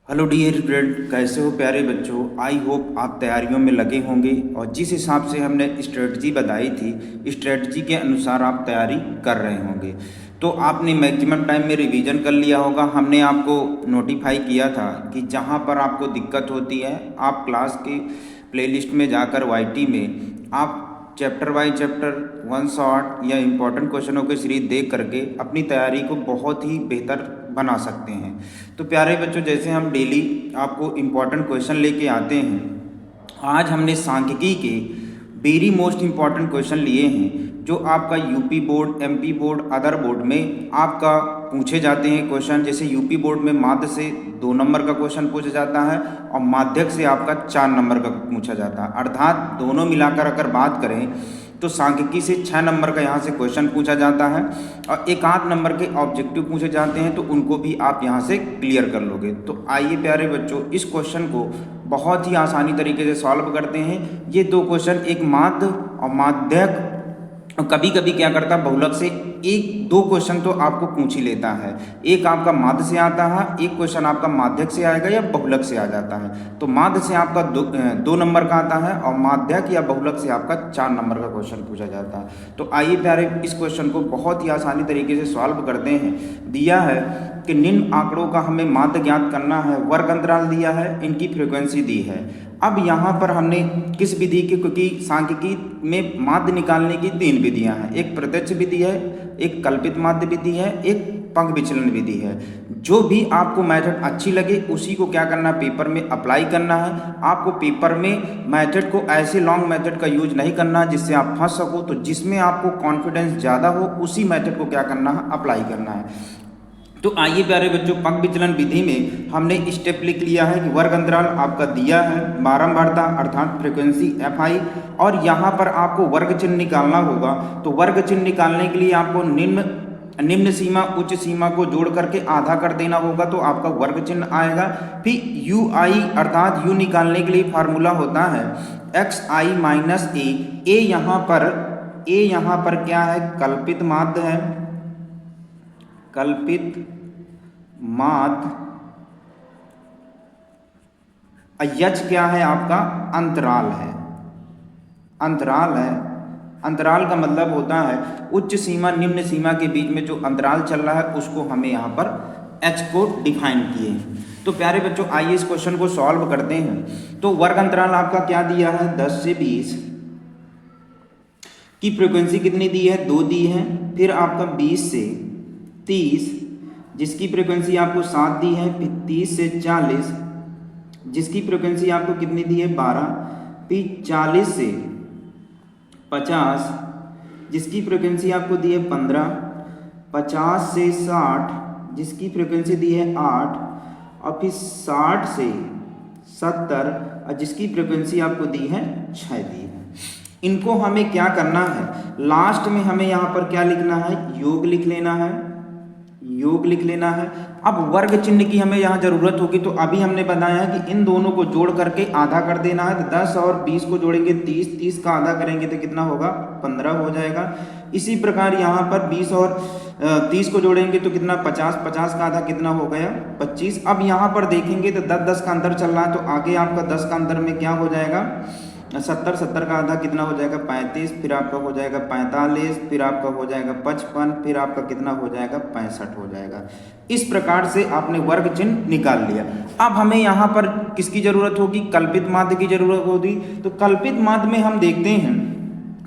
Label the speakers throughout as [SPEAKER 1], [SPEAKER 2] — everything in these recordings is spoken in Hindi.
[SPEAKER 1] हेलो डियर फ्रेंड, कैसे हो प्यारे बच्चों। आई होप आप तैयारियों में लगे होंगे और जिस हिसाब से हमने स्ट्रेटजी बताई थी स्ट्रेटजी के अनुसार आप तैयारी कर रहे होंगे। तो आपने मैक्सिमम टाइम में रिवीजन कर लिया होगा। हमने आपको नोटिफाई किया था कि जहां पर आपको दिक्कत होती है आप क्लास के प्लेलिस्ट में जाकर वाईटी में आप chapter by chapter one shot या इम्पोर्टेंट क्वेश्चनों की सीरीज देख करके अपनी तैयारी को बहुत ही बेहतर बना सकते हैं। तो प्यारे बच्चों, जैसे हम डेली आपको इम्पोर्टेंट क्वेश्चन लेके आते हैं, आज हमने सांख्यिकी के वेरी मोस्ट इम्पॉर्टेंट क्वेश्चन लिए हैं जो आपका UP board, MP board, other board में आपका पूछे जाते हैं क्वेश्चन। जैसे यूपी बोर्ड में माध्य से 2 नंबर का क्वेश्चन पूछा जाता है और माध्यक से आपका 4 नंबर का पूछा जाता है, अर्थात दोनों मिलाकर अगर बात करें तो सांख्यिकी से 6 नंबर का यहाँ से क्वेश्चन पूछा जाता है और 1 नंबर के ऑब्जेक्टिव पूछे जाते हैं, तो उनको भी आप यहाँ से क्लियर कर लोगे। तो आइए प्यारे बच्चों, इस क्वेश्चन को बहुत ही आसानी तरीके से सॉल्व करते हैं। ये 2 क्वेश्चन, एक माध्य और माध्यक, कभी कभी क्या करता है बहुलक से 1-2 क्वेश्चन तो आपको पूछ ही लेता है। एक आपका माध्य से आता है, एक क्वेश्चन आपका माध्यक से आएगा या बहुलक से आ जाता है। तो माध्य से आपका 2 नंबर का आता है और माध्यक या बहुलक से आपका 4 नंबर का क्वेश्चन पूछा जाता है। तो आइए प्यारे, इस क्वेश्चन को बहुत ही आसानी तरीके से सॉल्व करते हैं। दिया है कि निम्न आंकड़ों का हमें माध्य ज्ञात करना है, वर्ग अंतराल दिया है, इनकी फ्रीक्वेंसी दी है। अब यहाँ पर हमने किस विधि की, क्योंकि सांख्यिकी में माध्य निकालने की 3 विधियाँ हैं, एक प्रत्यक्ष विधि है, एक कल्पित माध्य विधि है, एक पंख विचलन विधि है। जो भी आपको मेथड अच्छी लगे उसी को क्या करना, पेपर में अप्लाई करना है। आपको पेपर में मेथड को ऐसे लॉन्ग मेथड का यूज नहीं करना है जिससे आप फंस सको। तो जिसमें आपको कॉन्फिडेंस ज़्यादा हो उसी मेथड को क्या करना है, अप्लाई करना है। तो आइए प्यारे बच्चों, पंख विचलन विधि में हमने स्टेप लिख लिया है कि वर्ग अंतराल आपका दिया है, बारंबारता अर्थात फ्रीक्वेंसी fi, और यहाँ पर आपको वर्ग चिन्ह निकालना होगा। तो वर्ग चिन्ह निकालने के लिए आपको निम्न सीमा उच्च सीमा को जोड़ करके आधा कर देना होगा, तो आपका वर्ग चिन्ह आएगा। फिर ui अर्थात u निकालने के लिए फार्मूला होता है xi माइनस a। यहाँ पर क्या है, कल्पित माध्य है, कल्पित माध्य। यच क्या है आपका, अंतराल है, अंतराल है। अंतराल का मतलब होता है उच्च सीमा निम्न सीमा के बीच में जो अंतराल चल रहा है उसको हमें यहाँ पर h को डिफाइन किए। तो प्यारे बच्चों, आइए इस क्वेश्चन को सॉल्व करते हैं। तो वर्ग अंतराल आपका क्या दिया है, 10 से 20 की फ्रीक्वेंसी कितनी दी है, 2 दी है। फिर आपका 20 से 30 जिसकी फ्रीक्वेंसी आपको 7 दी है। फिर 30 से 40 जिसकी फ्रीक्वेंसी आपको कितनी दी है, 12। फिर 40 से 50 जिसकी फ्रीक्वेंसी आपको दी है 15। 50 से 60 जिसकी फ्रीक्वेंसी दी है 8। और फिर 60 से 70 जिसकी फ्रीक्वेंसी आपको दी है 6 दी है। इनको हमें क्या करना है, लास्ट में हमें यहाँ पर क्या लिखना है, योग लिख लेना है, योग लिख लेना है। अब वर्ग चिन्ह की हमें यहाँ जरूरत होगी, तो अभी हमने बताया कि इन दोनों को जोड़ करके आधा कर देना है। तो 10 और 20 को जोड़ेंगे 30, 30 का आधा करेंगे तो कितना होगा, 15 हो जाएगा। इसी प्रकार यहाँ पर 20 और 30 को जोड़ेंगे तो कितना, 50, 50 का आधा कितना हो गया, 25। अब यहाँ पर देखेंगे तो 10-10 का अंतर चल रहा है, तो आगे आपका 10 का अंतर में क्या हो जाएगा, 70, 70 का आधा कितना हो जाएगा, 35। फिर आपका हो जाएगा 45, फिर आपका हो जाएगा 55, फिर आपका कितना हो जाएगा, 65 हो जाएगा। इस प्रकार से आपने वर्ग चिन्ह निकाल लिया। अब हमें यहाँ पर किसकी जरूरत होगी, कल्पित माध्य की जरूरत होगी। तो कल्पित माध्य में हम देखते हैं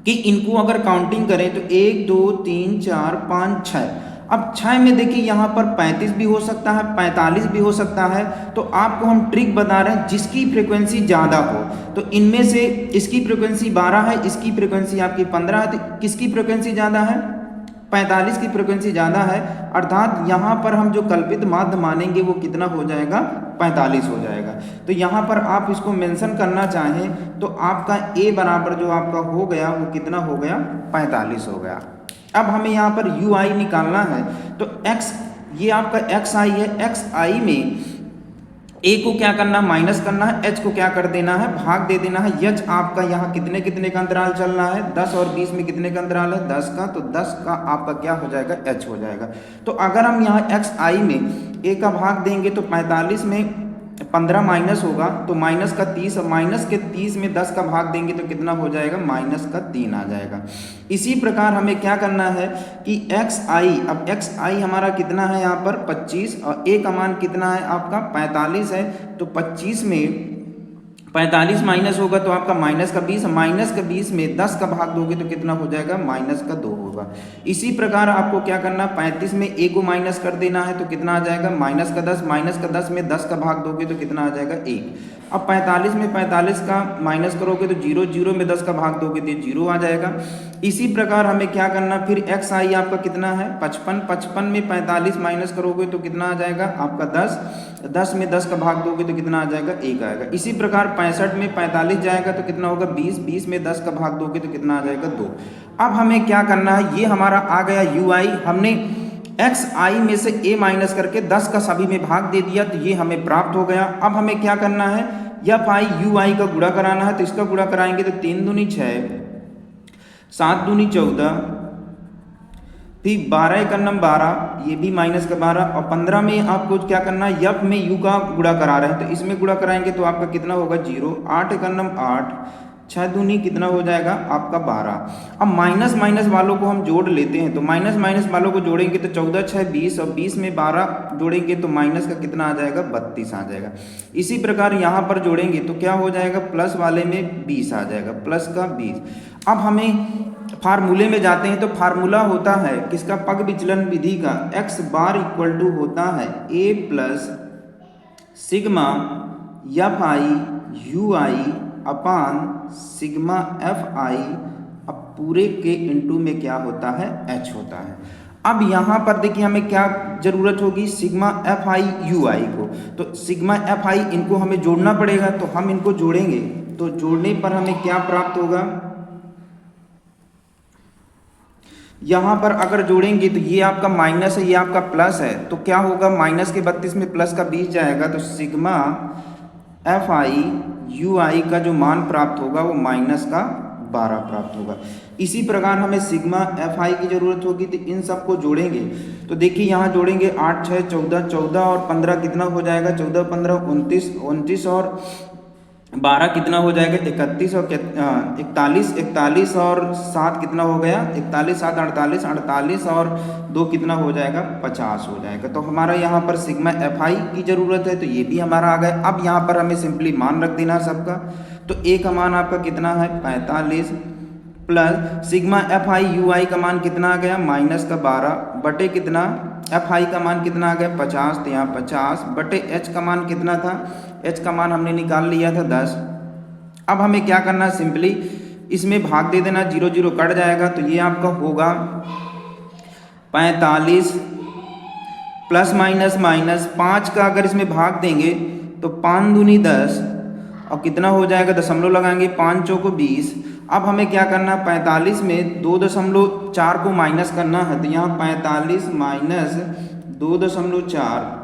[SPEAKER 1] कि इनको अगर काउंटिंग करें तो 1 2 3 4 5 6। अब 6 में देखिए यहाँ पर 35 भी हो सकता है, 45 भी हो सकता है। तो आपको हम ट्रिक बता रहे हैं, जिसकी फ्रीक्वेंसी ज़्यादा हो, तो इनमें से इसकी फ्रीक्वेंसी 12 है, इसकी फ्रीक्वेंसी आपकी 15 है, तो किसकी फ्रीक्वेंसी ज़्यादा है, 45 की फ्रीक्वेंसी ज़्यादा है। अर्थात यहाँ पर हम जो कल्पित माध्य मानेंगे वो कितना हो जाएगा, 45 हो जाएगा। तो यहाँ पर आप इसको मेंशन करना चाहें तो आपका a बराबर जो आपका हो गया वो कितना हो गया, 45 हो गया। अब हमें यहाँ पर ui निकालना है, तो x, ये आपका xi है, xi में a को क्या करना, माइनस करना है, h को क्या कर देना है, भाग दे देना है। h आपका यहाँ कितने कितने का अंतराल चल रहा है, 10 और 20 में कितने का अंतराल है, 10 का। तो 10 का आपका क्या हो जाएगा, h हो जाएगा। तो अगर हम यहाँ xi में a का भाग देंगे तो 45 में 15 माइनस होगा तो माइनस का 30, और माइनस के 30 में 10 का भाग देंगे तो कितना हो जाएगा, माइनस का 3 आ जाएगा। इसी प्रकार हमें क्या करना है कि xi, अब xi हमारा कितना है यहाँ पर 25, और a का मान कितना है आपका 45 है, तो 25 में 45 माइनस होगा तो आपका माइनस का 20, माइनस का 20 में 10 का भाग दोगे तो कितना हो जाएगा, माइनस का 2 होगा। इसी प्रकार आपको क्या करना, 35 में a को माइनस कर देना है तो कितना आ जाएगा, माइनस का 10, माइनस का 10 में 10 का भाग दोगे तो कितना आ जाएगा 1। अब 45 में 45 का माइनस करोगे तो 0, 0 में 10 का भाग दोगे तो 0 आ जाएगा। इसी प्रकार हमें क्या करना, फिर xi आपका कितना है 55, 55 में 45 माइनस करोगे तो कितना आ जाएगा आपका 10, 10 में 10 का भाग दोगे तो कितना आ जाएगा 1 आएगा। इसी प्रकार 65 में 45 जाएगा तो कितना होगा 20, 20 में 10 का भाग दोगे तो कितना आ जाएगा 2। अब हमें क्या करना है, ये हमारा आ गया ui, हमने xi में से a माइनस करके 10 का सभी में भाग दे दिया तो ये हमें प्राप्त हो गया। अब हमें क्या करना है, fi ui का गुणा कराना है, तो इसका गुणा कराएंगे तो 3 दूनी 6, 7 दूनी 14, फिर 12 का नम 12, ये भी माइनस का 12, और 15 में आपको क्या करना है, यफ में यू का गुणा करा रहे हैं तो इसमें गुणा कराएंगे तो आपका कितना होगा 0, 8 का नम 8, 6 दूनी कितना हो जाएगा आपका 12। अब माइनस माइनस वालों को हम जोड़ लेते हैं, तो माइनस माइनस वालों को जोड़ेंगे तो 14 6 20, और 20 में 12 जोड़ेंगे तो माइनस का कितना आ जाएगा 32 आ जाएगा। इसी प्रकार यहाँ पर जोड़ेंगे तो क्या हो जाएगा, प्लस वाले में 20 आ जाएगा, प्लस का 20। अब हमें फार्मूले में जाते हैं तो फार्मूला होता है किसका, पग विचलन विधि का, x बार इक्वल टू होता है a plus sigma F I U I upon sigma F आई, अब पूरे के इंटू में क्या होता है h होता है। अब यहाँ पर देखिए हमें क्या जरूरत होगी, सिग्मा एफ आई यू आई को, तो सिग्मा एफ आई इनको हमें जोड़ना पड़ेगा, तो हम इनको जोड़ेंगे तो जोड़ने पर हमें क्या प्राप्त होगा, यहाँ पर अगर जोड़ेंगे तो ये आपका माइनस है, ये आपका प्लस है, तो क्या होगा, माइनस के 32 में प्लस का 20 जाएगा, तो sigma F I U I का जो मान प्राप्त होगा वो माइनस का 12 प्राप्त होगा। इसी प्रकार हमें सिग्मा एफ आई की जरूरत होगी, तो इन सब को जोड़ेंगे तो देखिए यहाँ जोड़ेंगे 8 6 14, 14 और 15 कितना हो जाएगा, 14 15 29, 29 और 12 कितना हो जाएगा 31, और 41, 41 और 7 कितना हो गया 41, 7 48, 48 और 2 कितना हो जाएगा 50 हो जाएगा। तो हमारा यहाँ पर सिग्मा एफ आई की ज़रूरत है तो ये भी हमारा आ गया। अब यहाँ पर हमें सिंपली मान रख देना सबका, तो a का मान आपका कितना है 45 plus sigma F I U I का मान कितना आ गया माइनस का 12 बटे कितना एफ आई का मान कितना आ गया 50, तो यहाँ 50 बटे एच का मान कितना था, एच का मान हमने निकाल लिया था 10। अब हमें क्या करना है, सिंपली इसमें भाग दे देना, 0 0 कट जाएगा तो ये आपका होगा 45 प्लस माइनस माइनस 5 का अगर इसमें भाग देंगे तो 5 दूनी 10 और कितना हो जाएगा, दशमलव लगाएंगे 5 चौको 20। अब हमें क्या करना है, 45 में 2.4 को माइनस करना है, तो यहाँ 45 माइनस 2.4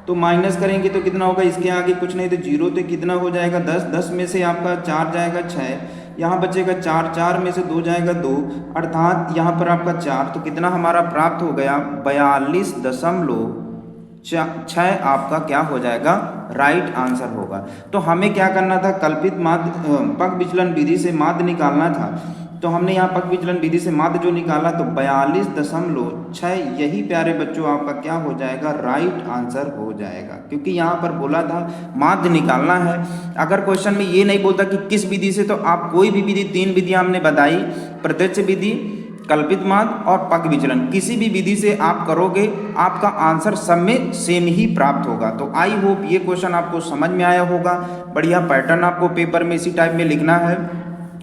[SPEAKER 1] तो माइनस करेंगे तो कितना होगा, इसके आगे कुछ नहीं तो 0, तो कितना हो जाएगा 10, 10 में से आपका 4 जाएगा 6, यहाँ बचेगा 4, 4 में से 2 जाएगा 2, अर्थात यहाँ पर आपका 4, तो कितना हमारा प्राप्त हो गया 42.6 आपका क्या हो जाएगा राइट आंसर होगा। तो हमें क्या करना था, कल्पित माध्य पग विचलन विधि से माध्य निकालना था, तो हमने यहाँ पग विचलन विधि से माध्य जो निकाला तो 42.6 यही प्यारे बच्चों आपका क्या हो जाएगा राइट आंसर हो जाएगा, क्योंकि यहाँ पर बोला था माध्य निकालना है। अगर क्वेश्चन में ये नहीं बोलता कि किस विधि से, तो आप कोई भी विधि, 3 विधियाँ हमने बताई, प्रत्यक्ष विधि, कल्पित माध्य और पग विचलन, किसी भी विधि से आप करोगे आपका आंसर सब में सेम ही प्राप्त होगा। तो आई होप ये क्वेश्चन आपको समझ में आया होगा। बढ़िया पैटर्न आपको पेपर में इसी टाइप में लिखना है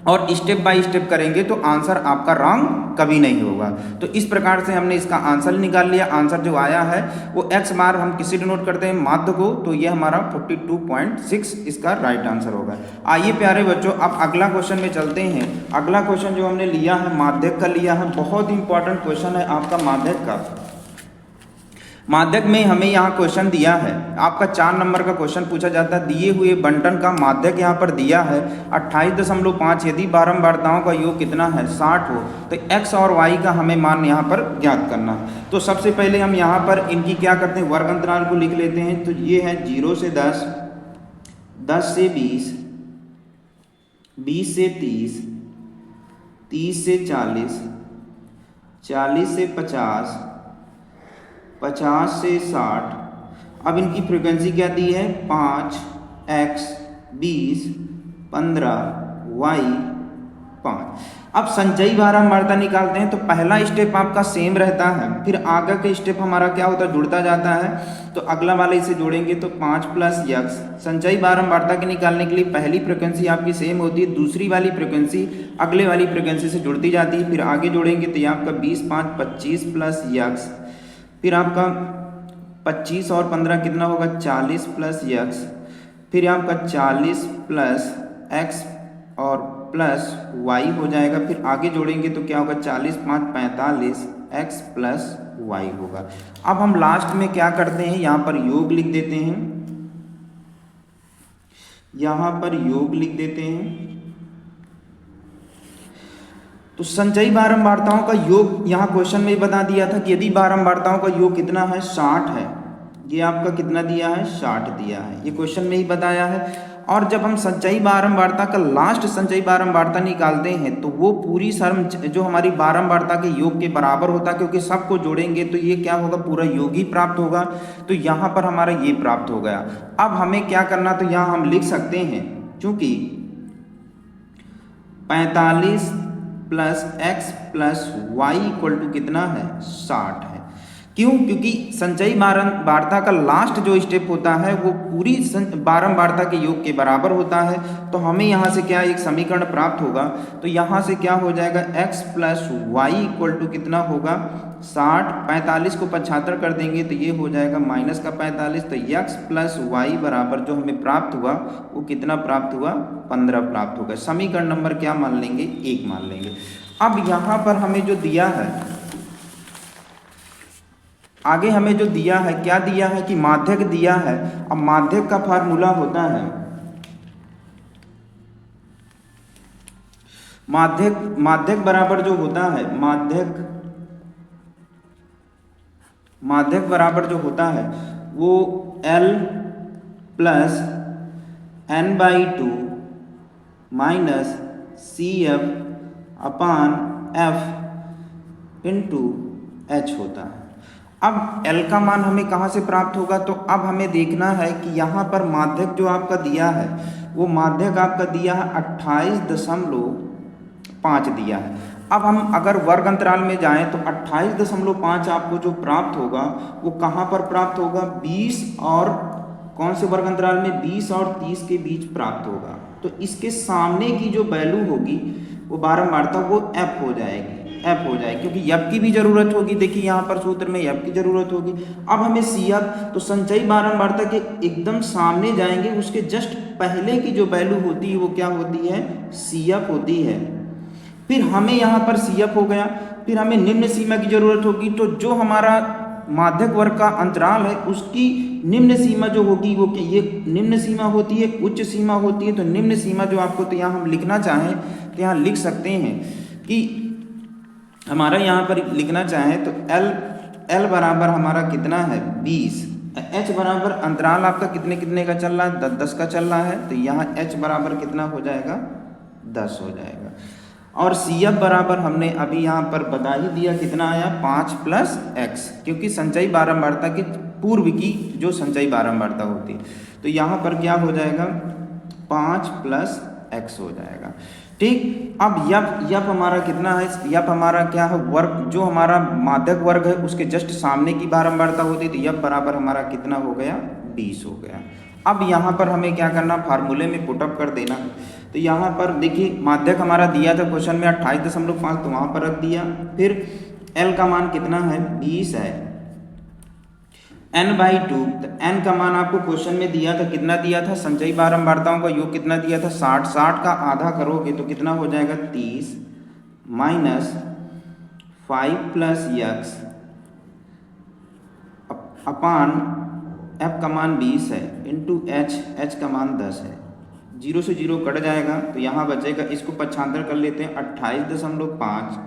[SPEAKER 1] और स्टेप बाय स्टेप करेंगे तो आंसर आपका रॉन्ग कभी नहीं होगा। तो इस प्रकार से हमने इसका आंसर निकाल लिया। आंसर जो आया है वो x बार हम किसी डिनोट करते हैं माध्य को, तो ये हमारा 42.6 इसका राइट आंसर होगा। आइए प्यारे बच्चों अब अगला क्वेश्चन में चलते हैं। अगला क्वेश्चन जो हमने लिया है माध्यक का लिया है, बहुत इंपॉर्टेंट क्वेश्चन है आपका माध्यक का। माध्यक में हमें यहाँ क्वेश्चन दिया है, आपका 4 नंबर का क्वेश्चन पूछा जाता है, दिए हुए बंटन का माध्यक यहाँ पर दिया है 28.5। यदि बारंबारताओं का योग कितना है 60 हो तो x और y का हमें मान यहाँ पर ज्ञात करना है। तो सबसे पहले हम यहाँ पर इनकी क्या करते हैं, वर्ग अंतराल को लिख लेते हैं। तो ये है 0 से 10, 10 से 20, 20 से 30, 30 से 40, 40 से 50, 50 से 60। अब इनकी फ्रीक्वेंसी क्या दी है 5, x 20, 15, y 5। अब संचयी बारंबारता निकालते हैं। तो पहला स्टेप आपका सेम रहता है, फिर आगे के स्टेप हमारा क्या होता है, जुड़ता जाता है। तो अगला वाले इसे जोड़ेंगे तो 5 प्लस x। संचयी बारंबारता के निकालने के लिए पहली फ्रीक्वेंसी आपकी सेम होती है, दूसरी वाली फ्रीक्वेंसी अगले वाली फ्रीक्वेंसी से जुड़ती जाती है। फिर आगे जोड़ेंगे तो ये आपका 20, 5, 25 प्लस x, फिर आपका 25 और 15 कितना होगा 40 प्लस x, फिर आपका 40 प्लस x और प्लस y हो जाएगा। फिर आगे जोड़ेंगे तो क्या होगा 40, 5, 45 x प्लस y होगा। अब हम लास्ट में क्या करते हैं, यहाँ पर योग लिख देते हैं, यहाँ पर योग लिख देते हैं। तो संचयी बारंबारताओं का योग यहाँ क्वेश्चन में बता दिया था कि यदि बारंबारताओं का योग कितना है 60 है, ये आपका कितना दिया है 60 दिया है, ये क्वेश्चन में ही बताया है। और जब हम संचयी बारंबारता का लास्ट संचयी बारंबारता निकालते हैं तो वो पूरी सम जो हमारी बारंबारता के योग के बराबर होता है, क्योंकि सबको जोड़ेंगे तो ये क्या होगा पूरा योग ही प्राप्त होगा। तो यहाँ पर हमारा ये प्राप्त हो गया। अब हमें क्या करना, तो यहाँ हम लिख सकते हैं चूंकि 45 plus x plus y equal to कितना है 60 है। क्यों, क्योंकि संचयी बारंबारता का लास्ट जो स्टेप होता है वो पूरी बारंबारता के योग के बराबर होता है। तो हमें यहाँ से क्या एक समीकरण प्राप्त होगा। तो यहाँ से क्या हो जाएगा x plus Y equal to कितना होगा 60। 45 को 75 कर देंगे तो ये हो जाएगा माइनस का 45। तो x प्लस वाई बराबर जो हमें प्राप्त हुआ वो कितना प्राप्त हुआ 15 प्राप्त होगा। समीकरण नंबर क्या मान लेंगे 1 मान लेंगे। अब यहाँ पर हमें जो दिया है, आगे हमें जो दिया है, क्या दिया है कि माध्यक दिया है। अब माध्यक का फार्मूला होता है माध्यक बराबर जो होता है माध्यक बराबर जो होता है वो L plus n/2 minus CF अपान F इंटू H होता है। अब L का मान हमें कहाँ से प्राप्त होगा, तो अब हमें देखना है कि यहाँ पर माध्यक जो आपका दिया है वो माध्यक आपका दिया है 28.5 दिया है। अब हम अगर वर्ग अंतराल में जाएं तो 28.5 आपको जो प्राप्त होगा वो कहाँ पर प्राप्त होगा 20 और कौन से वर्ग अंतराल में 20 और 30 के बीच प्राप्त होगा। तो इसके सामने की जो वैल्यू होगी वो बारंबारता वो f हो जाएगी, क्योंकि f की भी जरूरत होगी। देखिए यहाँ पर सूत्र में f की जरूरत होगी। अब हमें CF, तो संचयी बारंबारता के एकदम सामने जाएंगे, उसके जस्ट पहले की जो वैल्यू होती है वो क्या होती है CF होती है। फिर हमें यहाँ पर CF हो गया, फिर हमें निम्न सीमा की जरूरत होगी। तो जो हमारा माध्यक वर्ग का अंतराल है उसकी निम्न सीमा जो होगी वो ये निम्न सीमा होती है, उच्च सीमा होती है। तो निम्न सीमा जो आपको तो यहाँ हम लिखना चाहें तो यहाँ लिख सकते हैं कि हमारा यहाँ पर लिखना चाहें तो L बराबर हमारा कितना है 20, H बराबर अंतराल आपका कितने का चल रहा है 10 का चल रहा है। तो यहाँ H बराबर कितना हो जाएगा 10 हो जाएगा। और CF बराबर हमने अभी यहाँ पर बता ही दिया कितना आया 5 प्लस x, क्योंकि संचयी बारंबारता के पूर्व की जो संचयी बारंबारता होती है। तो यहाँ पर क्या हो जाएगा 5 प्लस x हो जाएगा। ठीक, अब यप हमारा कितना है, यप हमारा क्या है वर्ग, जो हमारा माध्यक वर्ग है उसके जस्ट सामने की बारंबारता होती है। तो यप बराबर हमारा कितना हो गया 20 हो गया। अब यहाँ पर हमें क्या करना, फार्मूले में पुटअप कर देना। तो यहाँ पर देखिए माध्यक हमारा दिया था क्वेश्चन में 28.5, तो वहाँ पर रख दिया। फिर L का मान कितना है 20 है, n/2, तो n का मान आपको क्वेश्चन में दिया था, कितना दिया था संचयी बारंबारताओं का योग कितना दिया था 60। 60 का आधा करोगे तो कितना हो जाएगा 30 माइनस 5 प्लस x अपान f का मान 20 है इंटू h का मान 10 है। 0 से 0 कट जाएगा तो यहाँ बचेगा, इसको पक्षांतर कर लेते हैं, 28.5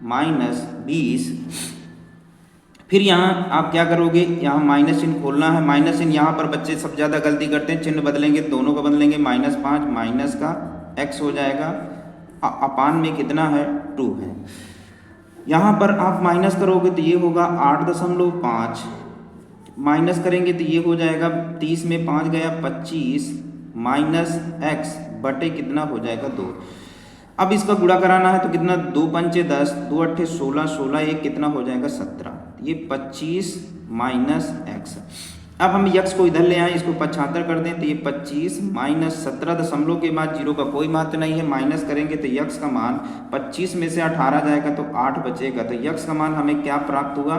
[SPEAKER 1] माइनस 20। फिर यहाँ आप क्या करोगे, यहाँ माइनस चिन्ह खोलना है। माइनस चिन्ह यहाँ पर बच्चे सब ज़्यादा गलती करते हैं, चिन्ह बदलेंगे, दोनों को बदलेंगे, -5 माइनस का x हो जाएगा, अपान में कितना है 2 है। यहाँ पर आप माइनस करोगे तो ये होगा 8.5, माइनस करेंगे तो ये हो जाएगा 30 में 5 गया 25 माइनस x बटे कितना हो जाएगा 2। अब इसका गुणा कराना है तो कितना, 2 पंचे 10, 2 अट्ठे 16, 16 एक कितना हो जाएगा 17, ये 25 माइनस x। अब हम x को इधर ले आए, इसको पक्षांतर कर दें तो ये 25 माइनस 17 दशमलव के बाद 0 का कोई महत्व नहीं है, माइनस करेंगे तो x का मान 25 में से 18 जाएगा तो 8 बचेगा, तो x का मान हमें क्या प्राप्त हुआ,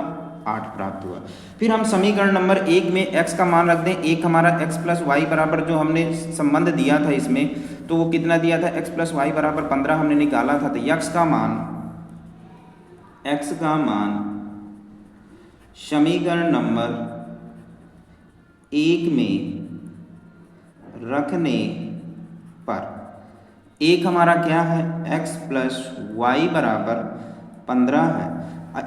[SPEAKER 1] 8 प्राप्त हुआ। फिर हम समीकरण नंबर 1 में x का मान रख दें, एक हमारा x प्लस वाई बराबर जो हमने संबंध दिया था इसमें, तो वो कितना दिया था, x प्लस वाई बराबर 15 हमने निकाला था, तो x का मान समीकरण नंबर 1 में रखने पर एक हमारा क्या है, x प्लस वाई बराबर 15 है,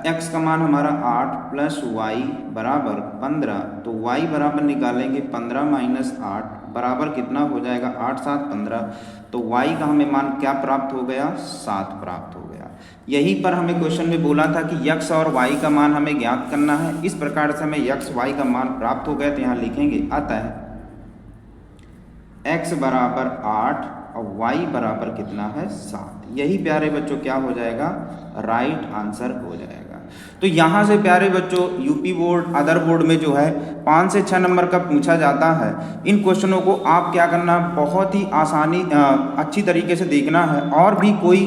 [SPEAKER 1] x का मान हमारा 8 प्लस वाई बराबर 15, तो y बराबर निकालेंगे 15 माइनस 8 बराबर कितना हो जाएगा, 8 7 15, तो y का हमें मान क्या प्राप्त हो गया, 7 प्राप्त हो गया। यहीं पर हमें क्वेश्चन में बोला था कि x और y का मान हमें ज्ञात करना है, इस प्रकार से हमें x y का मान प्राप्त हो गया। तो यहाँ लिखेंगे अतः x बराबर 8 और y बराबर कितना है 7। यही प्यारे बच्चों क्या हो जाएगा, राइट आंसर हो जाएगा। तो यहाँ से प्यारे बच्चों यूपी बोर्ड अदर बोर्ड में जो है 5 से 6 नंबर का पूछा जाता है। इन क्वेश्चनों को आप क्या करना, बहुत ही अच्छी तरीके से देखना है। और भी कोई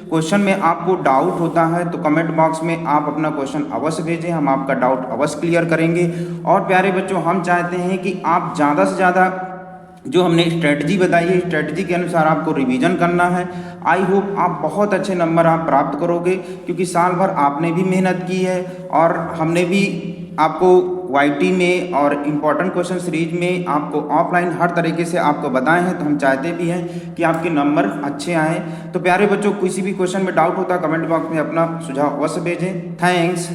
[SPEAKER 1] क्वेश्चन में आपको डाउट होता है तो कमेंट बॉक्स में आप अपना क्वेश्चन अवश्य भेजें, हम आपका डाउट अवश्य क्लियर करेंगे। और प्यारे बच्चों हम चाहते हैं कि आप ज़्यादा से ज़्यादा जो हमने स्ट्रेटजी बताई है, स्ट्रेटजी के अनुसार आपको रिवीजन करना है। आई होप आप बहुत अच्छे नंबर आप प्राप्त करोगे, क्योंकि साल भर आपने भी मेहनत की है और हमने भी आपको वाईटी में और इम्पॉर्टेंट क्वेश्चन सीरीज में आपको ऑफलाइन हर तरीके से आपको बताए हैं। तो हम चाहते भी हैं कि आपके नंबर अच्छे आएँ। तो प्यारे बच्चों किसी भी क्वेश्चन में डाउट होता है कमेंट बॉक्स में अपना सुझाव अवश्य भेजें। थैंक्स।